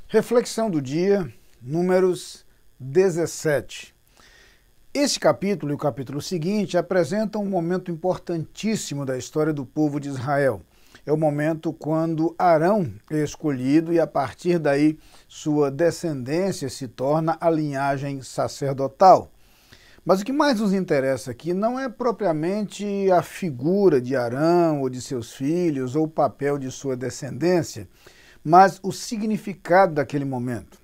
Reflexão do dia, Números 17. Este capítulo e o capítulo seguinte apresentam um momento importantíssimo da história do povo de Israel. É o momento quando Arão é escolhido e, a partir daí, sua descendência se torna a linhagem sacerdotal. Mas o que mais nos interessa aqui não é propriamente a figura de Arão ou de seus filhos ou o papel de sua descendência, mas o significado daquele momento.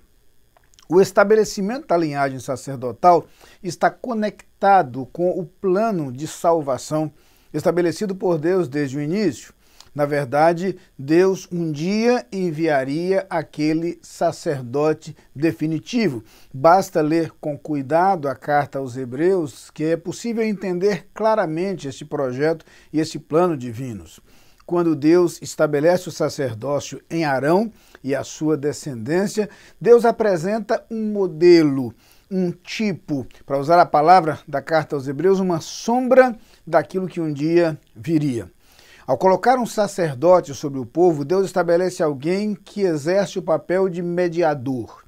O estabelecimento da linhagem sacerdotal está conectado com o plano de salvação estabelecido por Deus desde o início. Na verdade, Deus um dia enviaria aquele sacerdote definitivo. Basta ler com cuidado a carta aos Hebreus, que é possível entender claramente esse projeto e esse plano divinos. Quando Deus estabelece o sacerdócio em Arão e a sua descendência, Deus apresenta um modelo, um tipo, para usar a palavra da carta aos Hebreus, uma sombra daquilo que um dia viria. Ao colocar um sacerdote sobre o povo, Deus estabelece alguém que exerce o papel de mediador.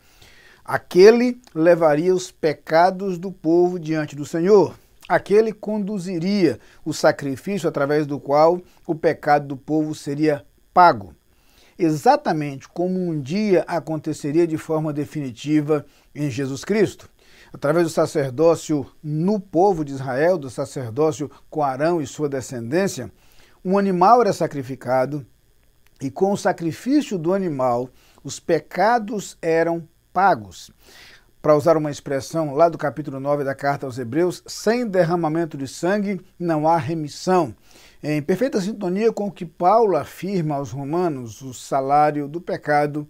Aquele levaria os pecados do povo diante do Senhor. Aquele conduziria o sacrifício através do qual o pecado do povo seria pago. Exatamente como um dia aconteceria de forma definitiva em Jesus Cristo. Através do sacerdócio no povo de Israel, do sacerdócio com Arão e sua descendência, um animal era sacrificado e com o sacrifício do animal, os pecados eram pagos. Para usar uma expressão lá do capítulo 9 da carta aos Hebreus, sem derramamento de sangue não há remissão. Em perfeita sintonia com o que Paulo afirma aos romanos, o salário do pecado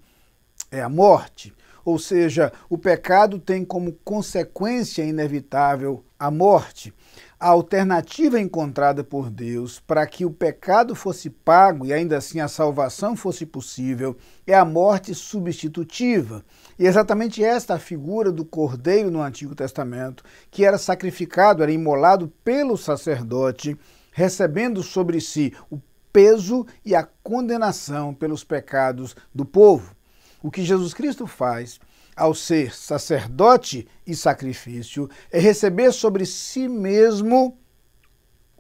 é a morte. Ou seja, o pecado tem como consequência inevitável a morte. A alternativa encontrada por Deus para que o pecado fosse pago e ainda assim a salvação fosse possível é a morte substitutiva. E é exatamente esta a figura do cordeiro no Antigo Testamento, que era sacrificado, era imolado pelo sacerdote, recebendo sobre si o peso e a condenação pelos pecados do povo. O que Jesus Cristo faz ao ser sacerdote e sacrifício é receber sobre si mesmo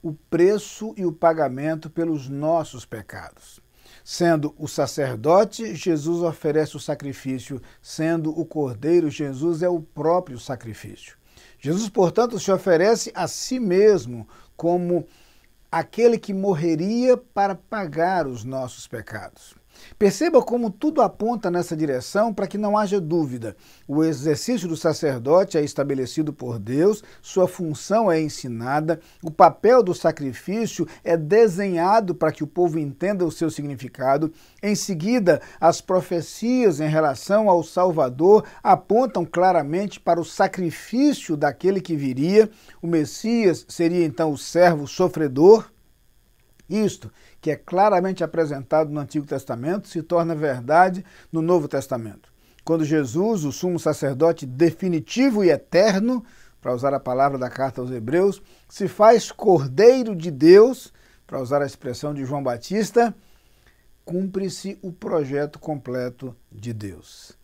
o preço e o pagamento pelos nossos pecados. Sendo o sacerdote, Jesus oferece o sacrifício. Sendo o cordeiro, Jesus é o próprio sacrifício. Jesus, portanto, se oferece a si mesmo como aquele que morreria para pagar os nossos pecados. Perceba como tudo aponta nessa direção para que não haja dúvida. O exercício do sacerdote é estabelecido por Deus, sua função é ensinada, o papel do sacrifício é desenhado para que o povo entenda o seu significado. Em seguida, as profecias em relação ao Salvador apontam claramente para o sacrifício daquele que viria. O Messias seria então o servo sofredor. Isto, que é claramente apresentado no Antigo Testamento, se torna verdade no Novo Testamento. Quando Jesus, o sumo sacerdote definitivo e eterno, para usar a palavra da carta aos Hebreus, se faz Cordeiro de Deus, para usar a expressão de João Batista, cumpre-se o projeto completo de Deus.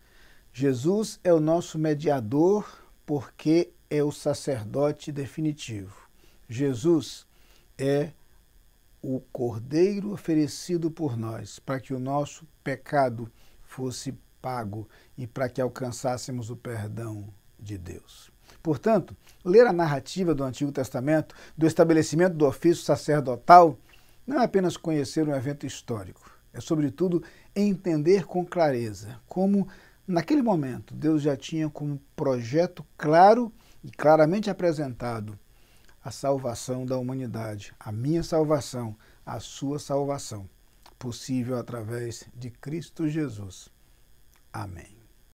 Jesus é o nosso mediador porque é o sacerdote definitivo. Jesus é o Cordeiro oferecido por nós, para que o nosso pecado fosse pago e para que alcançássemos o perdão de Deus. Portanto, ler a narrativa do Antigo Testamento, do estabelecimento do ofício sacerdotal, não é apenas conhecer um evento histórico, é sobretudo entender com clareza como, naquele momento, Deus já tinha como projeto claro e claramente apresentado a salvação da humanidade, a minha salvação, a sua salvação, possível através de Cristo Jesus. Amém.